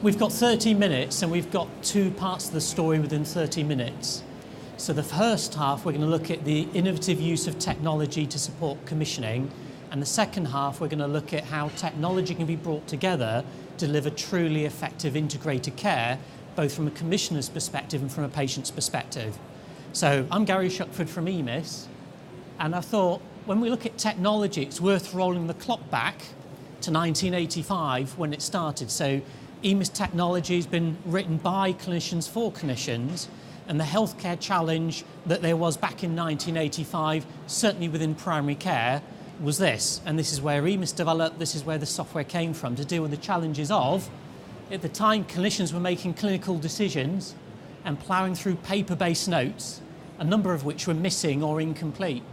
We've got 30 minutes and we've got two parts of the story within 30 minutes. So the first half, we're going to look at the innovative use of technology to support commissioning. And the second half, we're going to look at how technology can be brought together to deliver truly effective integrated care, both from a commissioner's perspective and from a patient's perspective. So I'm Gary Shuckford from EMIS, and I thought when we look at technology, it's worth rolling the clock back to 1985 when it started. So EMIS technology has been written by clinicians for clinicians, and the healthcare challenge that there was back in 1985, certainly within primary care, was this. And this is where EMIS developed, this is where the software came from, to deal with the challenges of, at the time, clinicians were making clinical decisions and ploughing through paper-based notes, a number of which were missing or incomplete.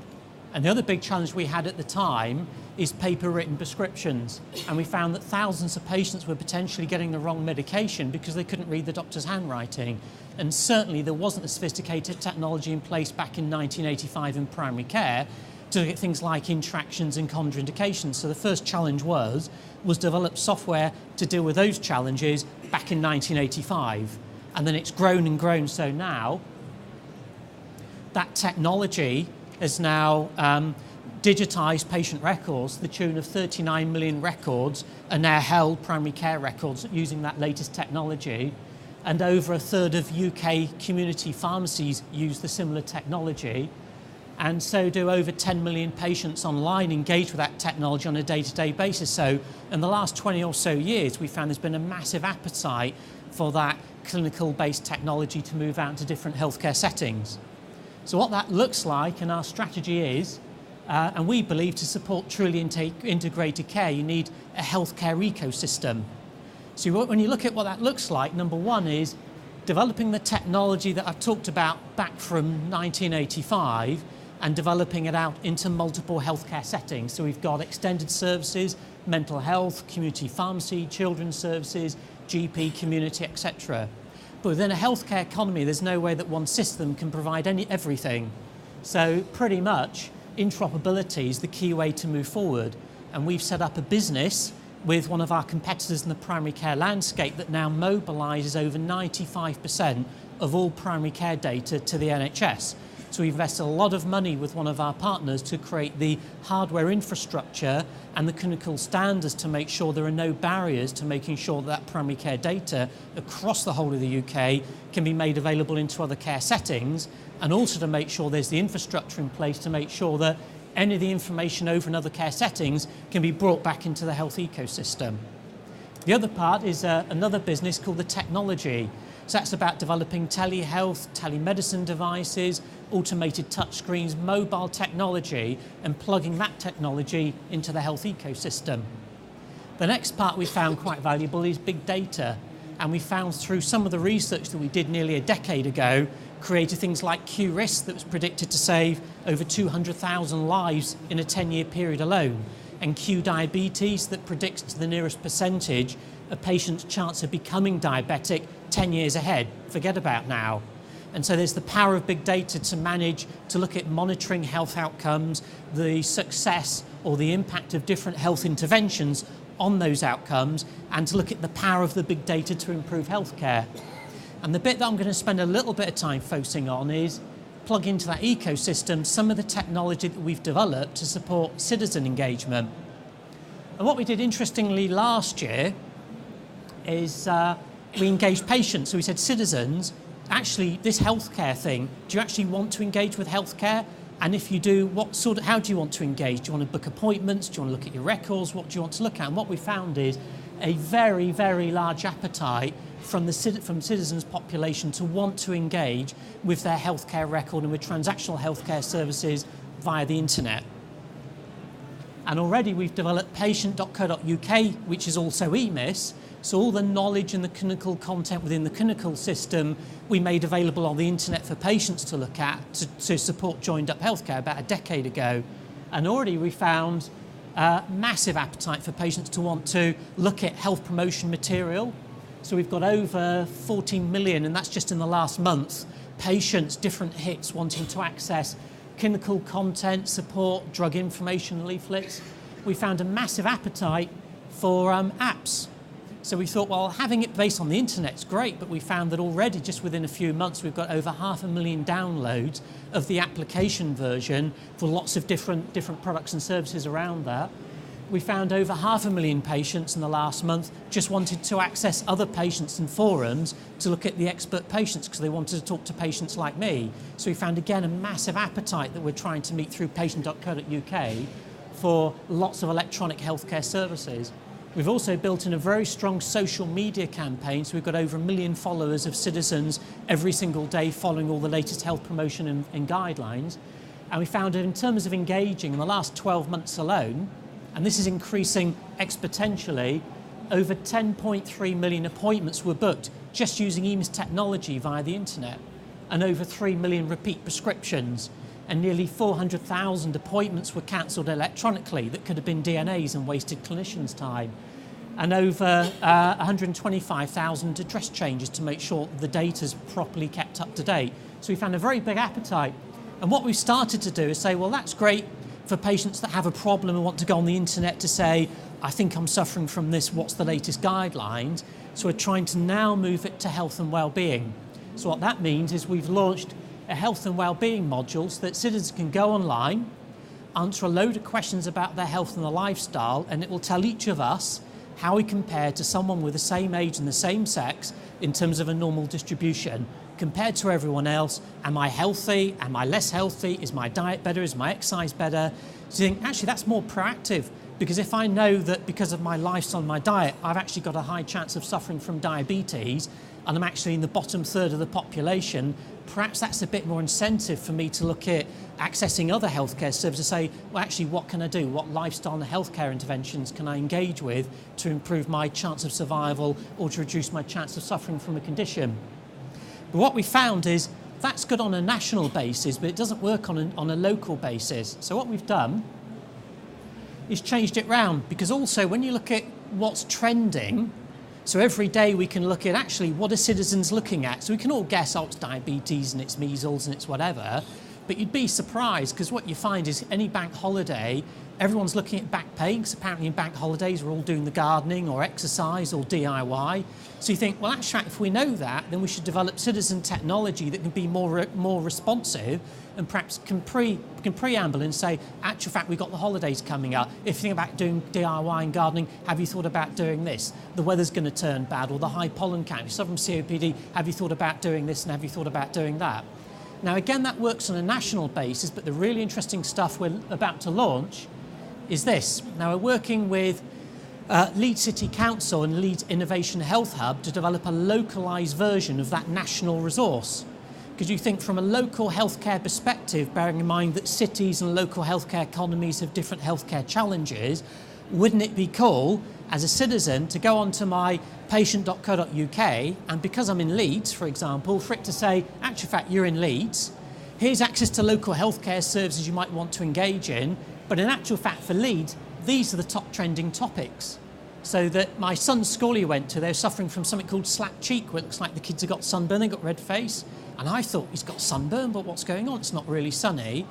And the other big challenge we had at the time is paper-written prescriptions. And we found that thousands of patients were potentially getting the wrong medication because they couldn't read the doctor's handwriting. And certainly there wasn't the sophisticated technology in place back in 1985 in primary care to look at things like interactions and contraindications. So the first challenge was develop software to deal with those challenges back in 1985. And then it's grown and grown. So now that technology has now digitised patient records to the tune of 39 million records are now held, primary care records, using that latest technology. And over a third of UK community pharmacies use the similar technology. And so do over 10 million patients online engage with that technology on a day-to-day basis. So in the last 20 or so years, we found there's been a massive appetite for that clinical-based technology to move out into different healthcare settings. So what that looks like, and our strategy is, and we believe to support truly integrated care, you need a healthcare ecosystem. So when you look at what that looks like, number one is developing the technology that I've talked about back from 1985 and developing it out into multiple healthcare settings. So we've got extended services, mental health, community pharmacy, children's services, GP, community, etc. But within a healthcare economy, there's no way that one system can provide everything. So pretty much interoperability is the key way to move forward. And we've set up a business with one of our competitors in the primary care landscape that now mobilises over 95% of all primary care data to the NHS. So we've invested a lot of money with one of our partners to create the hardware infrastructure and the clinical standards to make sure there are no barriers to making sure that primary care data across the whole of the UK can be made available into other care settings, and also to make sure there's the infrastructure in place to make sure that any of the information over in other care settings can be brought back into the health ecosystem. The other part is another business called the technology. So that's about developing telehealth, telemedicine devices, automated touchscreens, mobile technology, and plugging that technology into the health ecosystem. The next part we found quite valuable is big data. And we found through some of the research that we did nearly a decade ago, created things like QRIS that was predicted to save over 200,000 lives in a 10-year period alone, and Q diabetes that predicts to the nearest percentage a patient's chance of becoming diabetic 10 years ahead. Forget about now. And so there's the power of big data to manage, to look at monitoring health outcomes, the success or the impact of different health interventions on those outcomes, and to look at the power of the big data to improve healthcare. And the bit that I'm going to spend a little bit of time focusing on is plug into that ecosystem some of the technology that we've developed to support citizen engagement. And what we did interestingly last year is we engaged patients. So we said, citizens, actually this healthcare thing, do you actually want to engage with healthcare? And if you do, how do you want to engage? Do you want to book appointments? Do you want to look at your records? What do you want to look at? And what we found is a very, very large appetite from citizens' population to want to engage with their healthcare record and with transactional healthcare services via the internet. And already we've developed patient.co.uk, which is also EMIS. So all the knowledge and the clinical content within the clinical system we made available on the internet for patients to look at to support joined-up healthcare about a decade ago. And already we found massive appetite for patients to want to look at health promotion material. So we've got over 14 million, and that's just in the last month, patients, different hits wanting to access clinical content, support, drug information leaflets. We found a massive appetite for apps. So we thought, well, having it based on the internet's great, but we found that already just within a few months we've got over 500,000 downloads of the application version for lots of different products and services around that. We found over 500,000 patients in the last month just wanted to access other patients and forums to look at the expert patients because they wanted to talk to patients like me. So we found again a massive appetite that we're trying to meet through patient.co.uk for lots of electronic healthcare services. We've also built in a very strong social media campaign, so we've got over 1 million followers of citizens every single day following all the latest health promotion and guidelines. And we found that in terms of engaging in the last 12 months alone, and this is increasing exponentially, over 10.3 million appointments were booked just using EMIS technology via the internet, and over 3 million repeat prescriptions, and nearly 400,000 appointments were cancelled electronically that could have been DNAs and wasted clinicians' time, and over 125,000 address changes to make sure the data's properly kept up to date. So we found a very big appetite. And what we've started to do is say, well, that's great for patients that have a problem and want to go on the internet to say, I think I'm suffering from this, what's the latest guidelines? So we're trying to now move it to health and wellbeing. So what that means is we've launched a health and wellbeing module so that citizens can go online, answer a load of questions about their health and their lifestyle, and it will tell each of us how we compare to someone with the same age and the same sex in terms of a normal distribution. Compared to everyone else, am I healthy? Am I less healthy? Is my diet better? Is my exercise better? So you think, actually, that's more proactive, because if I know that because of my lifestyle and my diet, I've actually got a high chance of suffering from diabetes, and I'm actually in the bottom third of the population, perhaps that's a bit more incentive for me to look at accessing other healthcare services, say, well, actually, what can I do? What lifestyle and healthcare interventions can I engage with to improve my chance of survival or to reduce my chance of suffering from a condition? But what we found is that's good on a national basis, but it doesn't work on a local basis. So what we've done is changed it round, because also when you look at what's trending, so every day we can look at actually what are citizens looking at. So we can all guess, oh, it's diabetes and it's measles and it's whatever, but you'd be surprised because what you find is any bank holiday, everyone's looking at back pain, because apparently in bank holidays we're all doing the gardening or exercise or DIY. So you think, well, actually, if we know that, then we should develop citizen technology that can be more responsive and perhaps can preamble and say, actual fact, we've got the holidays coming up. If you think about doing DIY and gardening, have you thought about doing this? The weather's going to turn bad, or the high pollen count. If you suffer from COPD, have you thought about doing this and have you thought about doing that? Now, again, that works on a national basis, but the really interesting stuff we're about to launch is this. Now, we're working with Leeds City Council and Leeds Innovation Health Hub to develop a localised version of that national resource. Because you think from a local healthcare perspective, bearing in mind that cities and local healthcare economies have different healthcare challenges, wouldn't it be cool as a citizen to go onto my patient.co.uk and because I'm in Leeds, for example, for it to say, actually, fact, you're in Leeds, here's access to local healthcare services you might want to engage in, but in actual fact for Leeds, these are the top trending topics. So that my son's school he went to, they're suffering from something called slack cheek, where it looks like the kids have got sunburn, they've got red face. And I thought, he's got sunburn, but what's going on? It's not really sunny.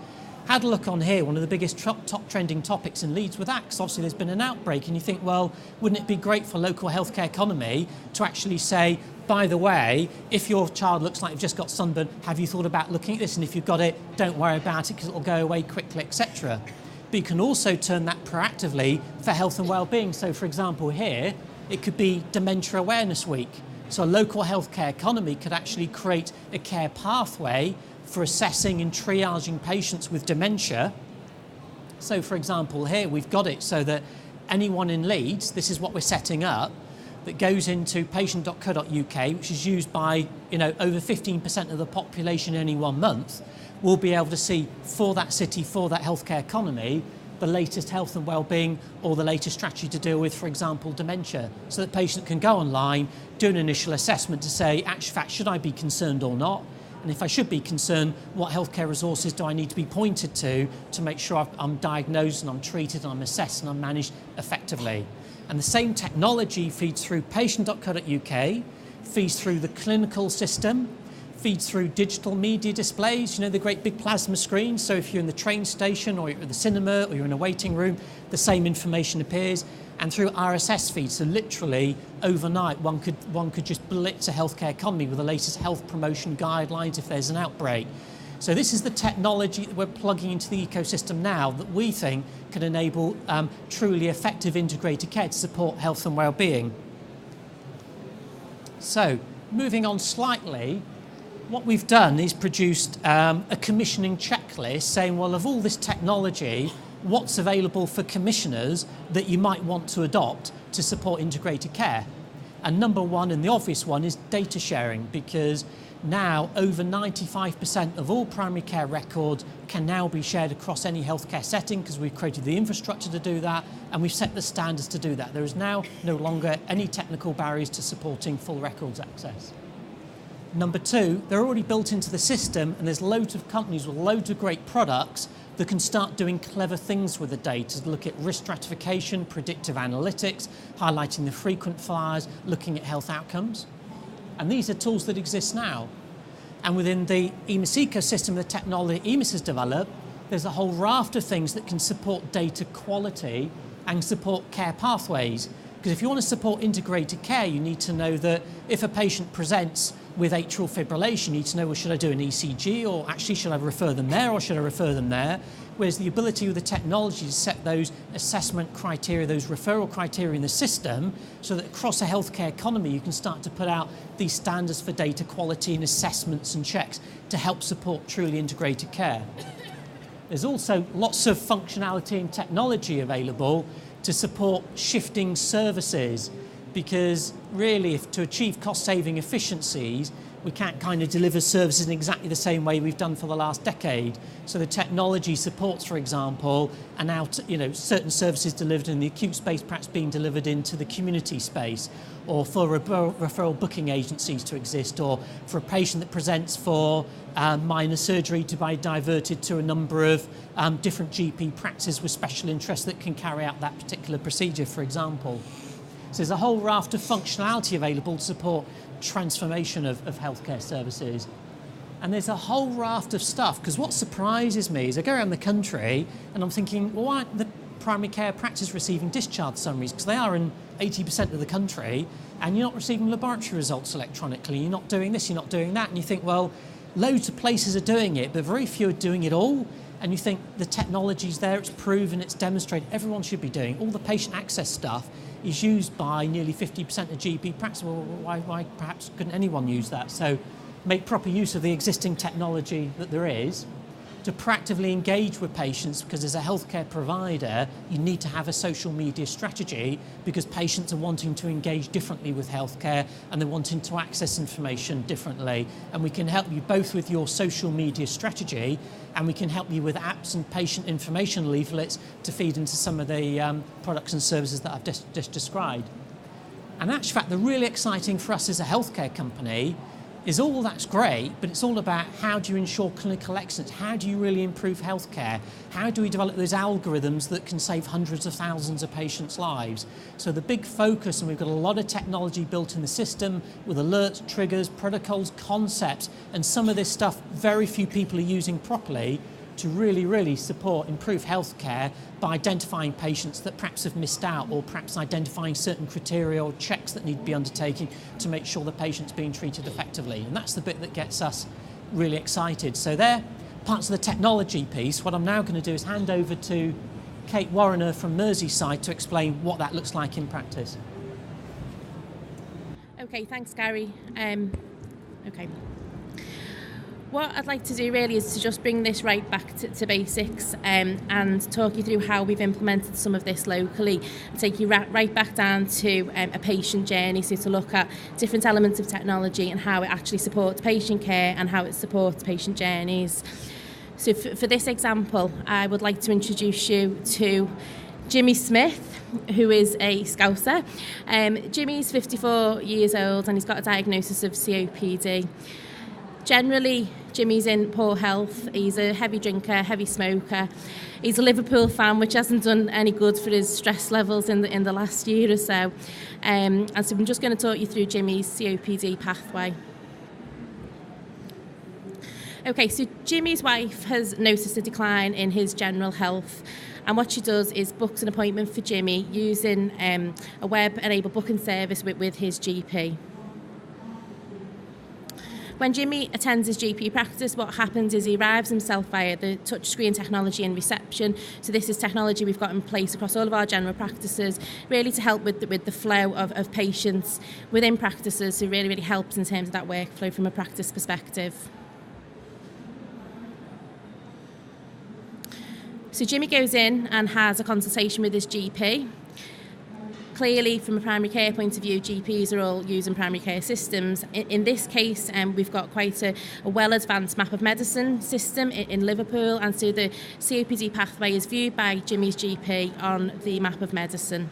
Had a look on here, one of the biggest top trending topics in Leeds with that, because obviously there's been an outbreak, and you think, well, wouldn't it be great for local healthcare economy to actually say, by the way, if your child looks like you've just got sunburn, have you thought about looking at this? And if you've got it, don't worry about it because it'll go away quickly, etc. But you can also turn that proactively for health and well-being. So, for example, here, it could be Dementia Awareness Week. So a local healthcare economy could actually create a care pathway for assessing and triaging patients with dementia. So, for example, here we've got it so that anyone in Leeds, this is what we're setting up, that goes into patient.co.uk, which is used by over 15% of the population in any 1 month, will be able to see for that city, for that healthcare economy, the latest health and well-being or the latest strategy to deal with, for example, dementia. So that the patient can go online, do an initial assessment to say, actually, fact, should I be concerned or not? And if I should be concerned, what healthcare resources do I need to be pointed to make sure I'm diagnosed and I'm treated and I'm assessed and I'm managed effectively? And the same technology feeds through patient.co.uk, feeds through the clinical system, feeds through digital media displays, the great big plasma screens. So if you're in the train station or you're at the cinema or you're in a waiting room, the same information appears. and through RSS feeds. So literally overnight, one could just blitz a healthcare economy with the latest health promotion guidelines if there's an outbreak. So this is the technology that we're plugging into the ecosystem now that we think can enable truly effective integrated care to support health and well-being. So moving on slightly, what we've done is produced a commissioning checklist saying, well, of all this technology, what's available for commissioners that you might want to adopt to support integrated care? And number one, and the obvious one, is data sharing, because now over 95% of all primary care records can now be shared across any healthcare setting, because we've created the infrastructure to do that and we've set the standards to do that. There is now no longer any technical barriers to supporting full records access. Number two, they're already built into the system, and there's loads of companies with loads of great products that can start doing clever things with the data, to look at risk stratification, predictive analytics, highlighting the frequent flyers, looking at health outcomes. And these are tools that exist now. And within the EMIS ecosystem, the technology EMIS has developed, there's a whole raft of things that can support data quality and support care pathways. Because if you want to support integrated care, you need to know that if a patient presents with atrial fibrillation, you need to know, well, should I do an ECG, or actually should I refer them there, or should I refer them there? Whereas the ability with the technology to set those assessment criteria, those referral criteria in the system, so that across a healthcare economy you can start to put out these standards for data quality and assessments and checks to help support truly integrated care. There's also lots of functionality and technology available to support shifting services, because really, if to achieve cost-saving efficiencies, we can't kind of deliver services in exactly the same way we've done for the last decade. So the technology supports, for example, and now certain services delivered in the acute space perhaps being delivered into the community space, or for referral booking agencies to exist, or for a patient that presents for minor surgery to be diverted to a number of different GP practices with special interests that can carry out that particular procedure, for example. So there's a whole raft of functionality available to support transformation of healthcare services. And there's a whole raft of stuff, because what surprises me is I go around the country and I'm thinking, well, why aren't the primary care practice receiving discharge summaries? Because they are in 80% of the country, and you're not receiving laboratory results electronically, you're not doing this, you're not doing that. And you think, well, loads of places are doing it, but very few are doing it all. And you think the technology's there, it's proven, it's demonstrated, everyone should be doing. All the patient access stuff is used by nearly 50% of GP practice. Well, why perhaps couldn't anyone use that? So make proper use of the existing technology that there is to proactively engage with patients, because as a healthcare provider, you need to have a social media strategy, because patients are wanting to engage differently with healthcare and they're wanting to access information differently. And we can help you both with your social media strategy, and we can help you with apps and patient information leaflets to feed into some of the products and services that I've just described. And in fact, the really exciting for us as a healthcare company is all that's great, but it's all about how do you ensure clinical excellence? How do you really improve healthcare? How do we develop those algorithms that can save hundreds of thousands of patients' lives? So the big focus, and we've got a lot of technology built in the system with alerts, triggers, protocols, concepts, and some of this stuff very few people are using properly to really support improved healthcare by identifying patients that perhaps have missed out, or perhaps identifying certain criteria or checks that need to be undertaken to make sure the patient's being treated effectively. And that's the bit that gets us really excited. So they're parts of the technology piece. What I'm now going to do is hand over to Kate Warriner from Merseyside to explain what that looks like in practice. Okay, thanks, Gary. Okay. What I'd like to do really is to just bring this right back to basics and talk you through how we've implemented some of this locally, and take you right back down to a patient journey, so to look at different elements of technology and how it actually supports patient care and how it supports patient journeys. So for this example, I would like to introduce you to Jimmy Smith, who is a Scouser. Jimmy's 54 years old and he's got a diagnosis of COPD. Generally, Jimmy's in poor health. He's a heavy drinker, heavy smoker. He's a Liverpool fan, which hasn't done any good for his stress levels in the last year or so. And so I'm just going to talk you through Jimmy's COPD pathway. Okay, so Jimmy's wife has noticed a decline in his general health, And what she does is books an appointment for Jimmy using a web-enabled booking service with his GP. When Jimmy attends his GP practice, what happens is he arrives himself via the touchscreen technology in reception. So this is technology we've got in place across all of our general practices, really to help with the flow of patients within practices. So really, really helps in terms of that workflow from a practice perspective. So Jimmy goes in and has a consultation with his GP. Clearly, from a primary care point of view, GPs are all using primary care systems. In this case, we've got quite a well-advanced map of medicine system in Liverpool, and so the COPD pathway is viewed by Jimmy's GP on the map of medicine.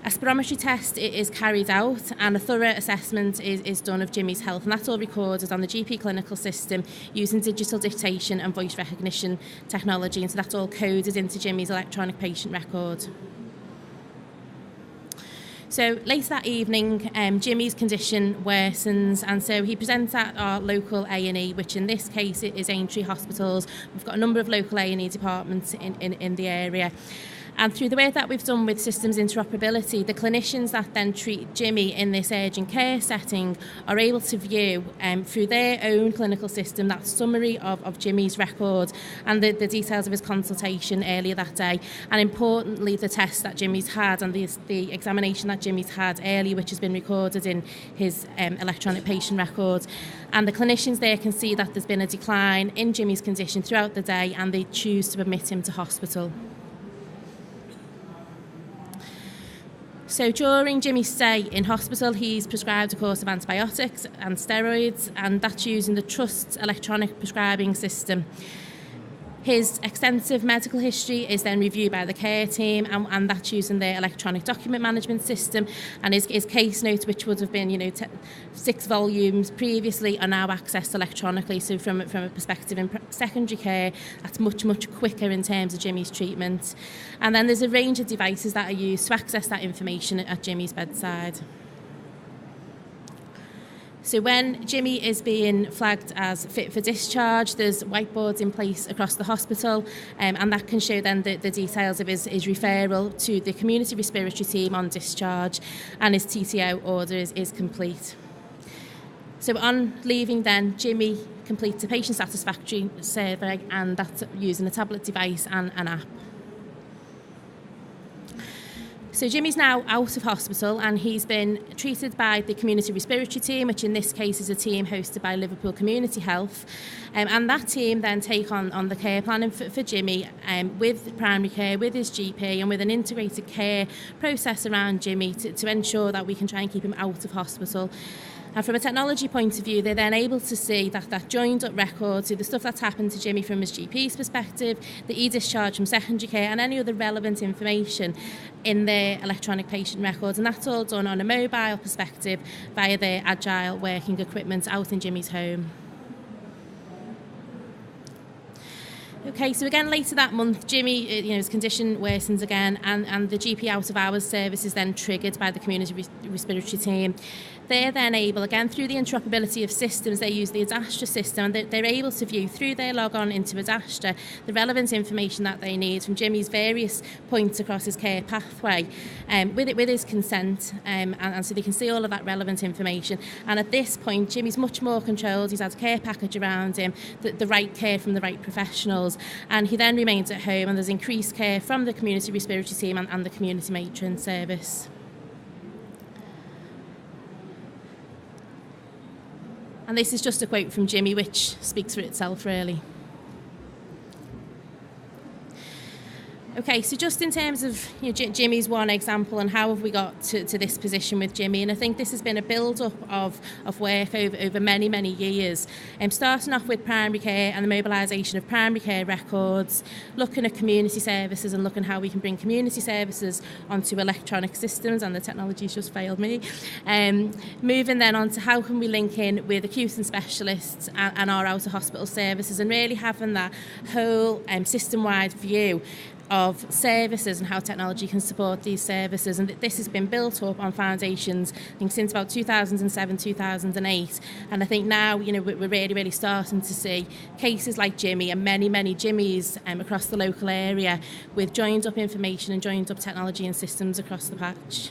A spirometry test is carried out, and a thorough assessment is done of Jimmy's health, and that's all recorded on the GP clinical system using digital dictation and voice recognition technology, and so that's all coded into Jimmy's electronic patient record. So later that evening, Jimmy's condition worsens, and so he presents at our local A&E, which in this case is Aintree Hospitals. We've got a number of local A&E departments in the area. And through the work that we've done with systems interoperability, the clinicians that then treat Jimmy in this urgent care setting are able to view through their own clinical system that summary of Jimmy's record and the details of his consultation earlier that day, and importantly the test that Jimmy's had and the examination that Jimmy's had earlier, which has been recorded in his electronic patient record. And the clinicians there can see that there's been a decline in Jimmy's condition throughout the day, and they choose to admit him to hospital. So during Jimmy's stay in hospital, he's prescribed a course of antibiotics and steroids, and that's using the Trust electronic prescribing system. His extensive medical history is then reviewed by the care team, and that's using their electronic document management system. And his case notes, which would have been 6 volumes previously, are now accessed electronically. So from a perspective in secondary care, that's much quicker in terms of Jimmy's treatment. And then there's a range of devices that are used to access that information at Jimmy's bedside. So when Jimmy is being flagged as fit for discharge, there's whiteboards in place across the hospital, and that can show then the details of his referral to the community respiratory team on discharge, and his TTO order is complete. So on leaving then, Jimmy completes a patient satisfaction survey, and that's using a tablet device and an app. So Jimmy's now out of hospital, and he's been treated by the community respiratory team, which in this case is a team hosted by Liverpool Community Health. And that team then take on the care planning for Jimmy with primary care, with his GP, and with an integrated care process around Jimmy to ensure that we can try and keep him out of hospital. And from a technology point of view, they're then able to see that joined up record, so the stuff that's happened to Jimmy from his GP's perspective, the e-discharge from secondary care, and any other relevant information in their electronic patient records. And that's all done on a mobile perspective via their agile working equipment out in Jimmy's home. Okay, so again later that month, Jimmy, his condition worsens again, and the GP out of hours service is then triggered by the community respiratory team. They're then able, again through the interoperability of systems, they use the Adastra system, and they're able to view through their log-on into Adastra the relevant information that they need from Jimmy's various points across his care pathway, with his consent, and so they can see all of that relevant information. And at this point, Jimmy's much more controlled. He's had a care package around him, the right care from the right professionals, and he then remains at home, and there's increased care from the community respiratory team and the community matron service. And this is just a quote from Jimmy, which speaks for itself, really. Okay, so just in terms of Jimmy's one example and how have we got to this position with Jimmy, and I think this has been a build-up of work over many years. Starting off with primary care and the mobilisation of primary care records, looking at community services and looking how we can bring community services onto electronic systems, and the technology's just failed me. Moving then on to how can we link in with acute and specialists and our out-of-hospital services, and really having that whole system-wide view of services and how technology can support these services, and this has been built up on foundations, I think, since about 2007, 2008, and I think now, you know, we're really starting to see cases like Jimmy and many Jimmies across the local area with joined up information and joined up technology and systems across the patch.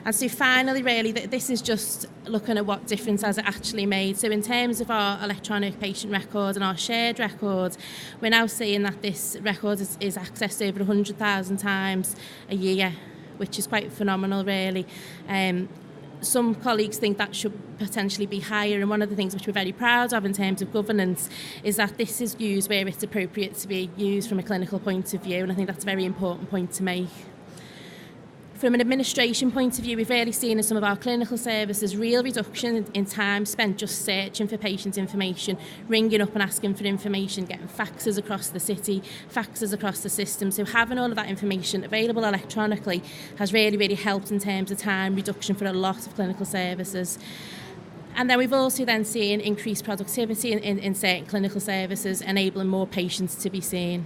And so finally, really, this is just looking at what difference has it actually made. So in terms of our electronic patient record and our shared record, we're now seeing that this record is accessed over 100,000 times a year, which is quite phenomenal, really. Some colleagues think that should potentially be higher, and one of the things which we're very proud of in terms of governance is that this is used where it's appropriate to be used from a clinical point of view, and I think that's a very important point to make. From an administration point of view, we've really seen in some of our clinical services real reduction in time spent just searching for patient information, ringing up and asking for information, getting faxes across the city, faxes across the system. So having all of that information available electronically has really helped in terms of time reduction for a lot of clinical services. And then we've also then seen increased productivity in certain clinical services, enabling more patients to be seen.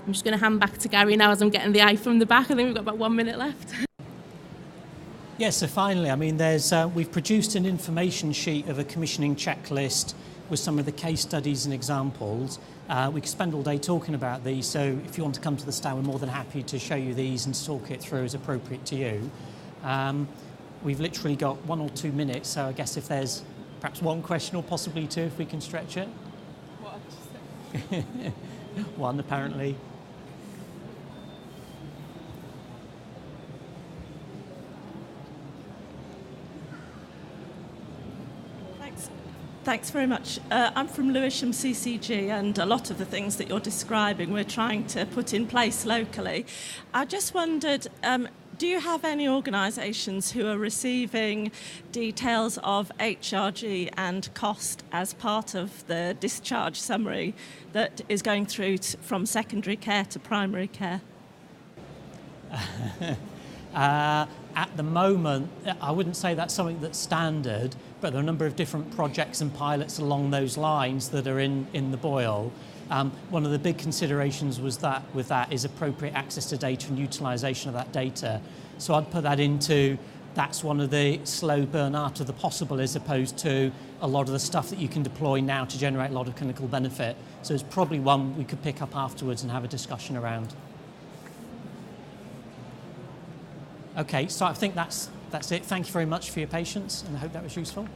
I'm just going to hand back to Gary now as I'm getting the eye from the back. I think we've got about 1 minute left. Yes, so finally, I mean, we've produced an information sheet of a commissioning checklist with some of the case studies and examples. We could spend all day talking about these, so if you want to come to the stand, we're more than happy to show you these and talk it through as appropriate to you. We've literally got 1 or 2 minutes, so I guess if there's perhaps one question or possibly two, if we can stretch it. One, apparently. Thanks very much. I'm from Lewisham CCG, and a lot of the things that you're describing we're trying to put in place locally. I just wondered, do you have any organisations who are receiving details of HRG and cost as part of the discharge summary that is going through from secondary care to primary care? At the moment, I wouldn't say that's something that's standard, but there are a number of different projects and pilots along those lines that are in the boil. One of the big considerations with that is appropriate access to data and utilisation of that data. So I'd put that into, that's one of the slow burn art of the possible, as opposed to a lot of the stuff that you can deploy now to generate a lot of clinical benefit. So it's probably one we could pick up afterwards and have a discussion around. Okay, so I think that's it. Thank you very much for your patience, and I hope that was useful.